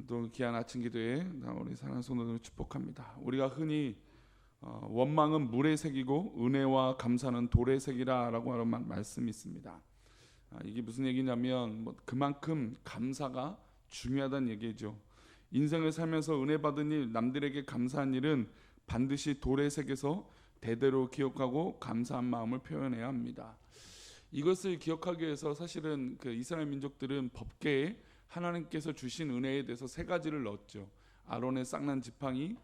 또 귀한 아침 기도에 우리 사랑하는 성도들을 축복합니다. 우리가 흔히 원망은 물의 색이고 은혜와 감사는 돌의 색이라고 하는 말씀이 있습니다. 이게 무슨 얘기냐면 그만큼 감사가 중요하다는 얘기죠. 인생을 살면서 은혜 받은 일, 남들에게 감사한 일은 반드시 돌의 색에서 대대로 기억하고 감사한 마음을 표현해야 합니다. 이것을 기억하기 위해서 사실은 그 이스라엘 민족들은 법궤에 하나님께서 주신 은혜에 대해서 세 가지를 넣었죠. 아론의 쌍난 지팡이,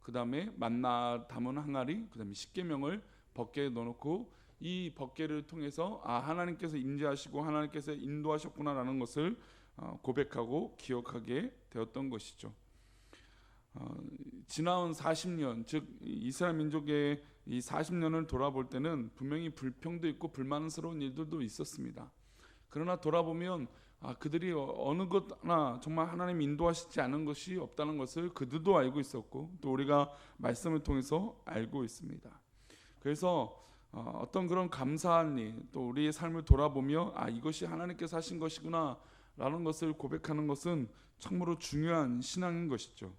그 다음에 만나 담은 항아리, 그 다음에 십계명을 법궤에 넣어놓고 이 법궤를 통해서 하나님께서 임재하시고 하나님께서 인도하셨구나라는 것을 고백하고 기억하게 되었던 것이죠. 지나온 40년, 즉 이스라엘 민족의 이 40년을 돌아볼 때는 분명히 불평도 있고 불만스러운 일들도 있었습니다. 그러나 돌아보면 그들이 어느 것 하나 정말 하나님 인도하시지 않은 것이 없다는 것을 그들도 알고 있었고 또 우리가 말씀을 통해서 알고 있습니다. 그래서 어떤 그런 감사한 일, 또 우리의 삶을 돌아보며 이것이 하나님께서 하신 것이구나 라는 것을 고백하는 것은 참으로 중요한 신앙인 것이죠.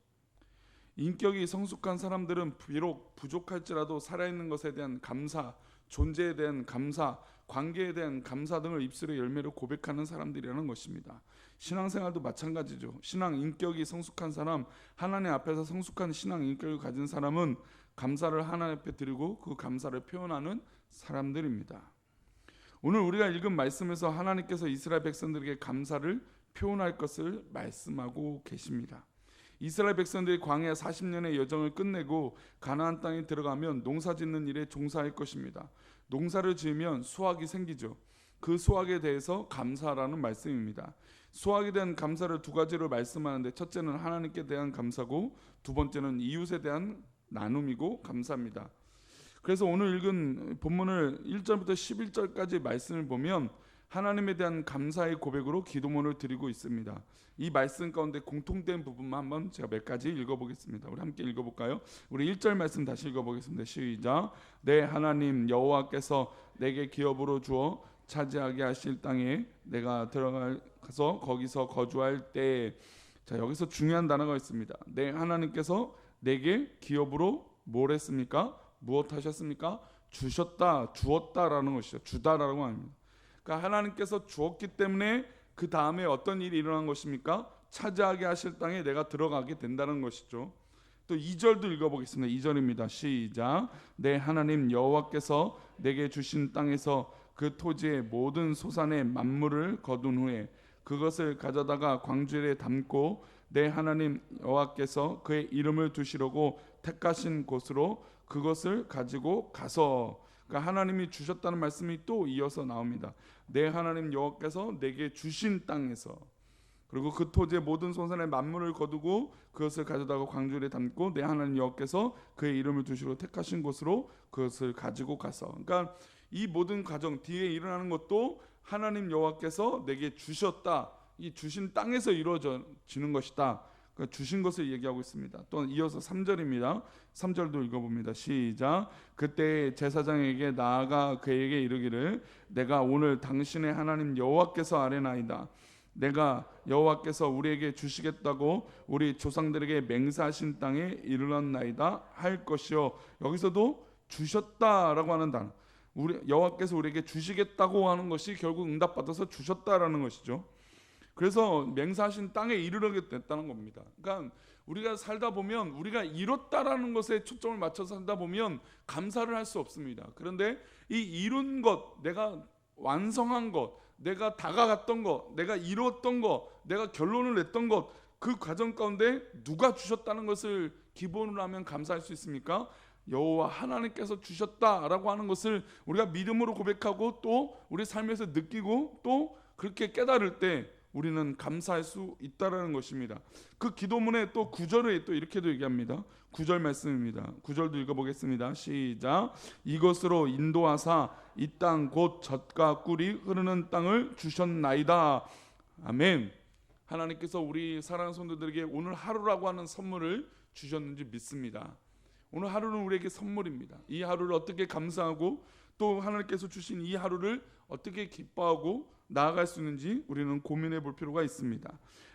인격이 성숙한 사람들은 비록 부족할지라도 살아있는 것에 대한 감사, 존재에 대한 감사, 관계에 대한 감사 등을 입술의 열매로 고백하는 사람들이라는 것입니다. 신앙생활도 마찬가지죠. 신앙 인격이 성숙한 사람, 하나님 앞에서 성숙한 신앙 인격을 가진 사람은 감사를 하나님 앞에 드리고 그 감사를 표현하는 사람들입니다. 오늘 우리가 읽은 말씀에서 하나님께서 이스라엘 백성들에게 감사를 표현할 것을 말씀하고 계십니다. 이스라엘 백성들이 광야 40년의 여정을 끝내고 가나안 땅에 들어가면 농사 짓는 일에 종사할 것입니다. 농사를 지으면 수확이 생기죠. 그 수확에 대해서 감사라는 말씀입니다. 수확에 대한 감사를 두 가지로 말씀하는데 첫째는 하나님께 대한 감사고 두 번째는 이웃에 대한 나눔이고 감사입니다. 그래서 오늘 읽은 본문을 1절부터 11절까지 말씀을 보면 하나님에 대한 감사의 고백으로 기도문을 드리고 있습니다. 이 말씀 가운데 공통된 부분만 한번 제가 몇 가지 읽어보겠습니다. 우리 함께 읽어볼까요? 우리 1절 말씀 다시 읽어보겠습니다. 시작. 내 하나님 여호와께서 내게 기업으로 주어 차지하게 하실 땅에 내가 들어가서 거기서 거주할 때, 자 여기서 중요한 단어가 있습니다. 내 하나님께서 내게 기업으로 뭘 했습니까? 무엇 하셨습니까? 주셨다, 주었다라는 것이죠. 주다라고 합니다. 그러니까 하나님께서 주었기 때문에 그 다음에 어떤 일이 일어난 것입니까? 차지하게 하실 땅에 내가 들어가게 된다는 것이죠. 또 2절도 읽어보겠습니다. 2절입니다. 시작. 내 하나님 여호와께서 내게 주신 땅에서 그 토지의 모든 소산의 만물을 거둔 후에 그것을 가져다가 광주리에 담고 내 하나님 여호와께서 그의 이름을 두시려고 택하신 곳으로 그것을 가지고 가서, 그러니까 하나님이 주셨다는 말씀이 또 이어서 나옵니다. 내 하나님 여호와께서 내게 주신 땅에서, 그리고 그 토지의 모든 소산의 만물을 거두고 그것을 가져다가 광주리에 담고 내 하나님 여호와께서 그의 이름을 두시러 택하신 곳으로 그것을 가지고 가서, 그러니까 이 모든 과정 뒤에 일어나는 것도 하나님 여호와께서 내게 주셨다, 이 주신 땅에서 이루어지는 것이다. 그러니까 주신 것을 얘기하고 있습니다. 또 이어서 3절입니다. 3절도 읽어봅니다. 시작. 그때 제사장에게 나아가 그에게 이르기를 내가 오늘 당신의 하나님 여호와께서 아뢰나이다. 내가 여호와께서 우리에게 주시겠다고 우리 조상들에게 맹세하신 땅에 이르렀나이다 할 것이요. 여기서도 주셨다라고 하는 단어, 우리 여호와께서 우리에게 주시겠다고 하는 것이 결국 응답받아서 주셨다라는 것이죠. 그래서 맹세하신 땅에 이르게 됐다는 겁니다. 그러니까 우리가 살다 보면 우리가 이뤘다라는 것에 초점을 맞춰서 살다 보면 감사를 할 수 없습니다. 그런데 이 이룬 것, 내가 완성한 것, 내가 다가갔던 것, 내가 이루었던 것, 내가 결론을 냈던 것, 그 과정 가운데 누가 주셨다는 것을 기본으로 하면 감사할 수 있습니까? 여호와 하나님께서 주셨다라고 하는 것을 우리가 믿음으로 고백하고 또 우리 삶에서 느끼고 또 그렇게 깨달을 때 우리는 감사할 수 있다라는 것입니다. 그 기도문에 또 9절에 또 이렇게도 얘기합니다. 9절 말씀입니다. 9절도 읽어보겠습니다. 시작. 이것으로 인도하사 이 땅 곧 젖과 꿀이 흐르는 땅을 주셨나이다. 아멘. 하나님께서 우리 사랑하는 성도들에게 오늘 하루라고 하는 선물을 주셨는지 믿습니다. 오늘 하루는 우리에게 선물입니다. 이 하루를 어떻게 감사하고 또 하나님께서 주신 이 하루를 어떻게 기뻐하고 나아갈 수 있는지 우리는 고민해 볼 필요가 있습니다.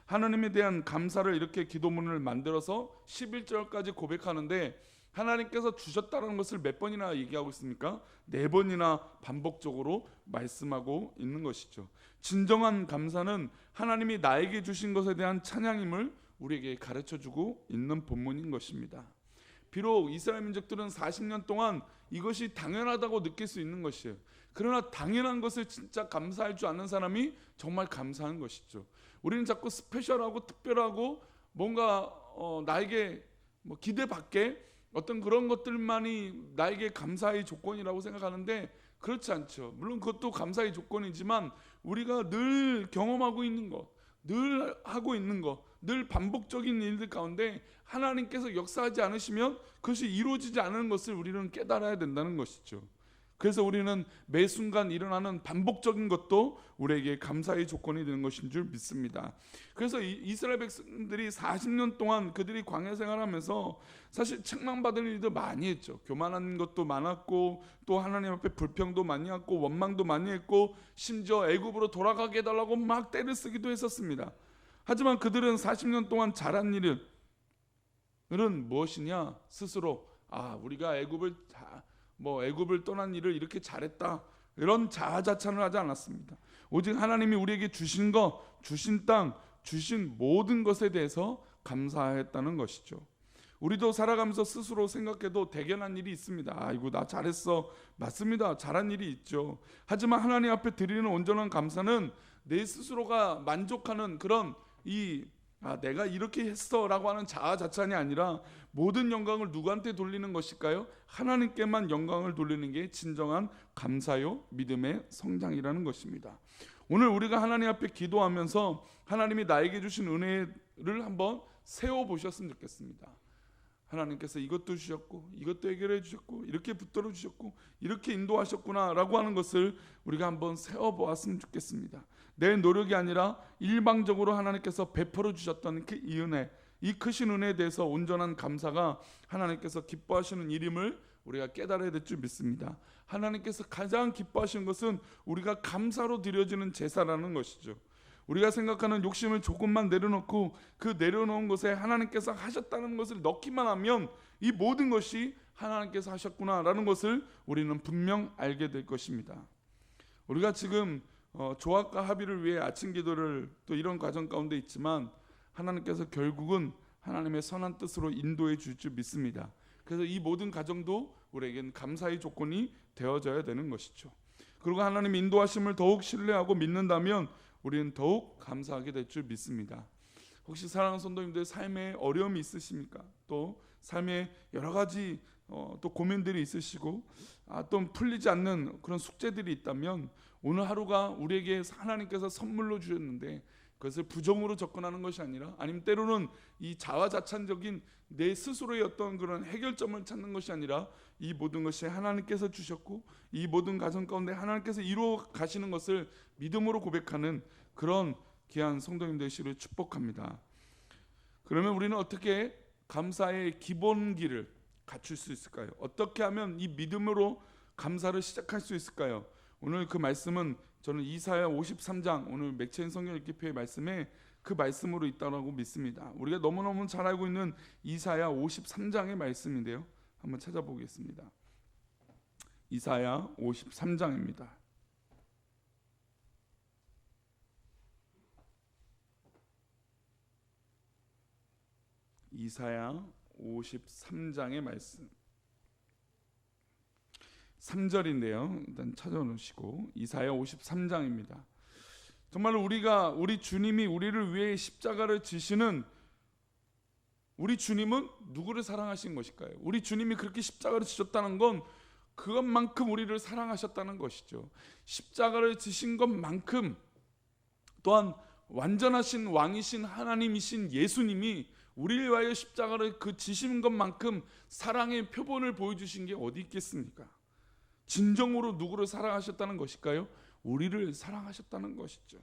하나님에 대한 감사를 이렇게 기도문을 만들어서 11절까지 고백하는데 하나님께서 주셨다는 것을 몇 번이나 얘기하고 있습니까? 4번이나 반복적으로 말씀하고 있는 것이죠. 진정한 감사는 하나님이 나에게 주신 것에 대한 찬양임을 우리에게 가르쳐주고 있는 본문인 것입니다. 비록 이스라엘 민족들은 40년 동안 이것이 당연하다고 느낄 수 있는 것이에요. 그러나 당연한 것을 진짜 감사할 줄 아는 사람이 정말 감사한 것이죠. 우리는 자꾸 스페셜하고 특별하고 뭔가 나에게 기대 밖에 어떤 그런 것들만이 나에게 감사의 조건이라고 생각하는데 그렇지 않죠. 물론 그것도 감사의 조건이지만 우리가 늘 경험하고 있는 것, 늘 하고 있는 것, 늘 반복적인 일들 가운데 하나님께서 역사하지 않으시면 그것이 이루어지지 않는 것을 우리는 깨달아야 된다는 것이죠. 그래서 우리는 매 순간 일어나는 반복적인 것도 우리에게 감사의 조건이 되는 것인 줄 믿습니다. 그래서 이스라엘 백성들이 40년 동안 그들이 광야 생활하면서 사실 책망받을 일도 많이 했죠. 교만한 것도 많았고 또 하나님 앞에 불평도 많이 했고 원망도 많이 했고 심지어 애굽으로 돌아가게 해달라고 막 떼를 쓰기도 했었습니다. 하지만 그들은 40년 동안 잘한 일은 무엇이냐? 스스로 우리가 애굽을 떠난 일을 이렇게 잘했다, 이런 자아자찬을 하지 않았습니다. 오직 하나님이 우리에게 주신 것, 주신 땅, 주신 모든 것에 대해서 감사했다는 것이죠. 우리도 살아가면서 스스로 생각해도 대견한 일이 있습니다. 아이고 나 잘했어. 맞습니다. 잘한 일이 있죠. 하지만 하나님 앞에 드리는 온전한 감사는 내 스스로가 만족하는 그런 내가 이렇게 했어 라고 하는 자아자찬이 아니라 모든 영광을 누구한테 돌리는 것일까요? 하나님께만 영광을 돌리는 게 진정한 감사요 믿음의 성장이라는 것입니다. 오늘 우리가 하나님 앞에 기도하면서 하나님이 나에게 주신 은혜를 한번 세워보셨으면 좋겠습니다. 하나님께서 이것도 주셨고 이것도 해결해 주셨고 이렇게 붙들어 주셨고 이렇게 인도하셨구나 라고 하는 것을 우리가 한번 세워보았으면 좋겠습니다. 내 노력이 아니라 일방적으로 하나님께서 베풀어 주셨던 이 은혜, 이 크신 은혜에 대해서 온전한 감사가 하나님께서 기뻐하시는 일임을 우리가 깨달아야 될 줄 믿습니다. 하나님께서 가장 기뻐하시는 것은 우리가 감사로 드려지는 제사라는 것이죠. 우리가 생각하는 욕심을 조금만 내려놓고 그 내려놓은 것에 하나님께서 하셨다는 것을 넣기만 하면 이 모든 것이 하나님께서 하셨구나라는 것을 우리는 분명 알게 될 것입니다. 우리가 지금 조합과 합의를 위해 아침 기도를 또 이런 과정 가운데 있지만 하나님께서 결국은 하나님의 선한 뜻으로 인도해 줄 줄 믿습니다. 그래서 이 모든 과정도 우리에겐 감사의 조건이 되어져야 되는 것이죠. 그리고 하나님의 인도하심을 더욱 신뢰하고 믿는다면 우리는 더욱 감사하게 될 줄 믿습니다. 혹시 사랑하는 성도님들 삶에 어려움이 있으십니까? 또 삶에 여러 가지 또 고민들이 있으시고 또 풀리지 않는 그런 숙제들이 있다면 오늘 하루가 우리에게 하나님께서 선물로 주셨는데 그것을 부정으로 접근하는 것이 아니라 아니면 때로는 이 자화자찬적인 내 스스로의 어떤 그런 해결점을 찾는 것이 아니라 이 모든 것이 하나님께서 주셨고 이 모든 가정 가운데 하나님께서 이루어 가시는 것을 믿음으로 고백하는 그런 귀한 성도님 되시기를 축복합니다. 그러면 우리는 어떻게 감사의 기본기를 갖출 수 있을까요? 어떻게 하면 이 믿음으로 감사를 시작할 수 있을까요? 오늘 그 말씀은 저는 이사야 53장 오늘 맥체인 성경 읽기표의 말씀에 그 말씀으로 있다고 믿습니다. 우리가 너무너무 잘 알고 있는 이사야 53장의 말씀인데요. 한번 찾아보겠습니다. 이사야 53장입니다. 이사야 53장의 말씀 3절인데요. 일단 찾아놓으시고 이사야 53장입니다. 정말 우리 주님이 우리를 위해 십자가를 지시는 우리 주님은 누구를 사랑하신 것일까요? 우리 주님이 그렇게 십자가를 지셨다는 건 그것만큼 우리를 사랑하셨다는 것이죠. 십자가를 지신 것만큼 또한 완전하신 왕이신 하나님이신 예수님이 우리를 위하여 십자가를 지신 것만큼 사랑의 표본을 보여주신 게 어디 있겠습니까? 진정으로 누구를 사랑하셨다는 것일까요? 우리를 사랑하셨다는 것이죠.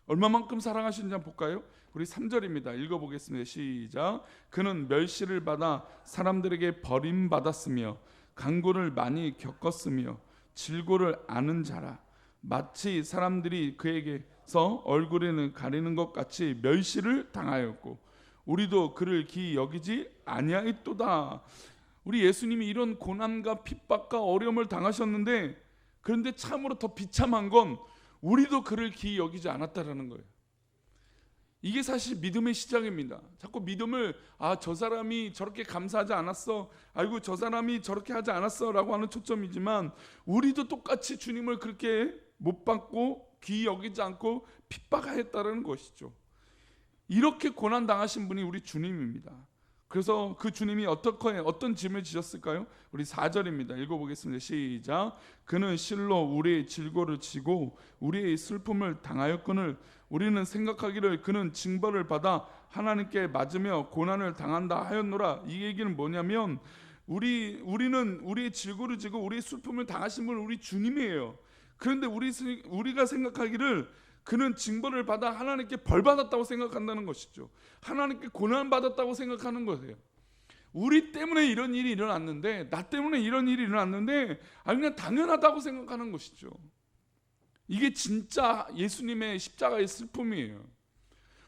얼마만큼 사랑하시는지 한번 볼까요? 우리 3절입니다. 읽어보겠습니다. 시작. 그는 멸시를 받아 사람들에게 버림받았으며 강고를 많이 겪었으며 질고를 아는 자라. 마치 사람들이 그에게서 얼굴에는 가리는 것 같이 멸시를 당하였고 우리도 그를 기이 여기지 아니하였도다. 우리 예수님이 이런 고난과 핍박과 어려움을 당하셨는데, 그런데 참으로 더 비참한 건 우리도 그를 기이 여기지 않았다라는 거예요. 이게 사실 믿음의 시작입니다. 자꾸 믿음을 저 사람이 저렇게 감사하지 않았어, 아이고 저 사람이 저렇게 하지 않았어 라고 하는 초점이지만, 우리도 똑같이 주님을 그렇게 못 받고 귀히 여기지 않고 핍박하였다는 것이죠. 이렇게 고난 당하신 분이 우리 주님입니다. 그래서 그 주님이 어떤 짐을 지셨을까요? 우리 4절입니다. 읽어보겠습니다. 시작. 그는 실로 우리의 질고를 지고 우리의 슬픔을 당하였거늘 우리는 생각하기를 그는 징벌을 받아 하나님께 맞으며 고난을 당한다 하였노라. 이 얘기는 뭐냐면 우리는 우리의 질고를 지고 우리의 슬픔을 당하신 분은 우리 주님이에요. 그런데 우리가 생각하기를 그는 징벌을 받아 하나님께 벌 받았다고 생각한다는 것이죠. 하나님께 고난 받았다고 생각하는 거예요. 우리 때문에 이런 일이 일어났는데, 나 때문에 이런 일이 일어났는데 그냥 당연하다고 생각하는 것이죠. 이게 진짜 예수님의 십자가의 슬픔이에요.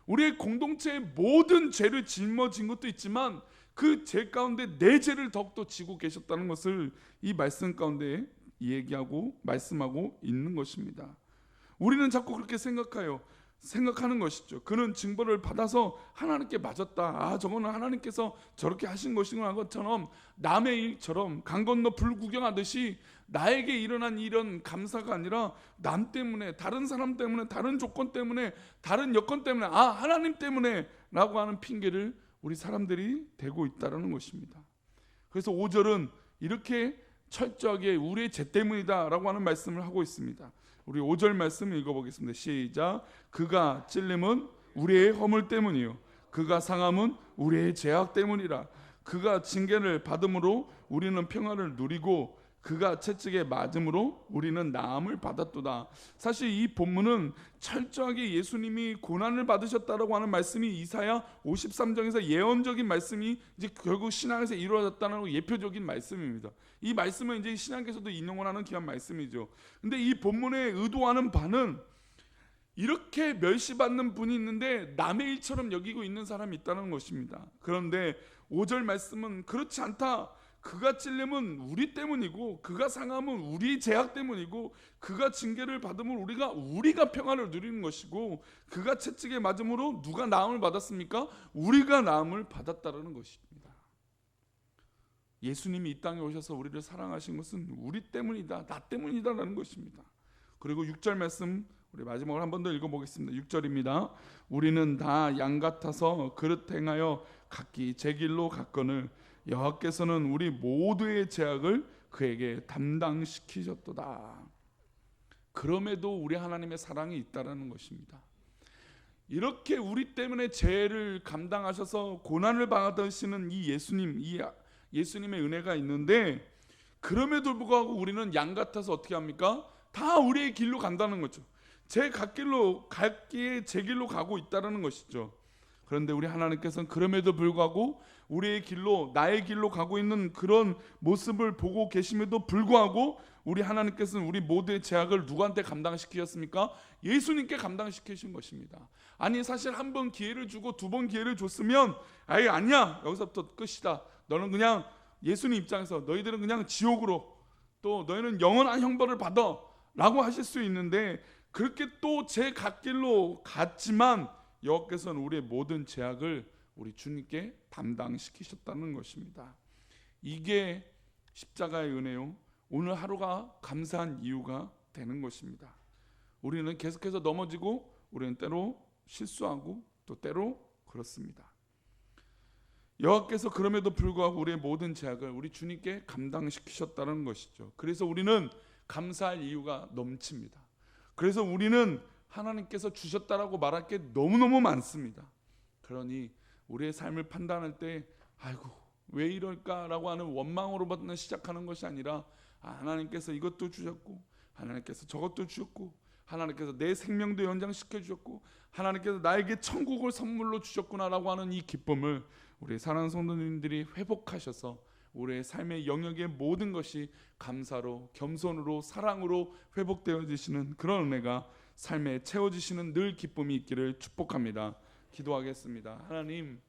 우리의 공동체의 모든 죄를 짊어진 것도 있지만 그 죄 가운데 내 죄를 더욱더 지고 계셨다는 것을 이 말씀 가운데 얘기하고 말씀하고 있는 것입니다. 우리는 자꾸 그렇게 생각하는 것이죠. 그는 징벌을 받아서 하나님께 맞았다. 저거는 하나님께서 저렇게 하신 것이구나 것처럼, 남의 일처럼 강 건너 불 구경하듯이 나에게 일어난 이런 감사가 아니라 남 때문에, 다른 사람 때문에, 다른 조건 때문에, 다른 여건 때문에, 하나님 때문에 라고 하는 핑계를 우리 사람들이 대고 있다는 것입니다. 그래서 5절은 이렇게 철저하게 우리의 죄 때문이다 라고 하는 말씀을 하고 있습니다. 우리 5절 말씀 읽어보겠습니다. 시작. 그가 찔림은 우리의 허물 때문이요 그가 상함은 우리의 죄악 때문이라. 그가 징계를 받음으로 우리는 평화를 누리고 그가 채찍에 맞음으로 우리는 나음을 받았도다. 사실 이 본문은 철저하게 예수님이 고난을 받으셨다라고 하는 말씀이 이사야 53장에서 예언적인 말씀이 이제 결국 신앙에서 이루어졌다는 예표적인 말씀입니다. 이 말씀은 이제 신앙에서도 인용을 하는 귀한 말씀이죠. 근데 이 본문에 의도하는 바는 이렇게 멸시받는 분이 있는데 남의 일처럼 여기고 있는 사람이 있다는 것입니다. 그런데 5절 말씀은 그렇지 않다. 그가 찔림은 우리 때문이고 그가 상함은 우리 죄악 때문이고 그가 징계를 받으면 우리가 평화를 누리는 것이고 그가 채찍에 맞음으로 누가 나음을 받았습니까? 우리가 나음을 받았다라는 것입니다. 예수님이 이 땅에 오셔서 우리를 사랑하신 것은 우리 때문이다, 나 때문이다라는 것입니다. 그리고 6절 말씀 우리 마지막으로 한 번 더 읽어보겠습니다. 6절입니다. 우리는 다 양 같아서 그릇 행하여 각기 제 길로 갔거늘 여호와께서는 우리 모두의 죄악을 그에게 담당시키셨도다. 그럼에도 우리 하나님의 사랑이 있다라는 것입니다. 이렇게 우리 때문에 죄를 감당하셔서 고난을 받으시는 이 예수님의 은혜가 있는데, 그럼에도 불구하고 우리는 양 같아서 어떻게 합니까? 다 우리의 길로 간다는 거죠. 제 길로 가고 있다라는 것이죠. 그런데 우리 하나님께서는 그럼에도 불구하고 우리의 길로, 나의 길로 가고 있는 그런 모습을 보고 계심에도 불구하고 우리 하나님께서는 우리 모두의 죄악을 누구한테 감당시키셨습니까? 예수님께 감당시키신 것입니다. 아니 사실 한 번 기회를 주고 두 번 기회를 줬으면 아니야 여기서부터 끝이다, 너는 그냥 예수님 입장에서 너희들은 그냥 지옥으로, 또 너희는 영원한 형벌을 받아 라고 하실 수 있는데, 그렇게 또 제 갓길로 갔지만 여호와께서는 우리의 모든 죄악을 우리 주님께 담당시키셨다는 것입니다. 이게 십자가의 은혜요, 오늘 하루가 감사한 이유가 되는 것입니다. 우리는 계속해서 넘어지고 우리는 때로 실수하고 또 때로 그렇습니다. 여호와께서 그럼에도 불구하고 우리의 모든 죄악을 우리 주님께 감당시키셨다는 것이죠. 그래서 우리는 감사할 이유가 넘칩니다. 그래서 우리는 하나님께서 주셨다라고 말할 게 너무너무 많습니다. 그러니 우리의 삶을 판단할 때 왜 이럴까라고 하는 원망으로부터 시작하는 것이 아니라 하나님께서 이것도 주셨고 하나님께서 저것도 주셨고 하나님께서 내 생명도 연장시켜 주셨고 하나님께서 나에게 천국을 선물로 주셨구나라고 하는 이 기쁨을 우리 사랑하는 성도님들이 회복하셔서 우리의 삶의 영역의 모든 것이 감사로, 겸손으로, 사랑으로 회복되어지시는 그런 은혜가 삶에 채워지시는 늘 기쁨이 있기를 축복합니다. 기도하겠습니다. 하나님,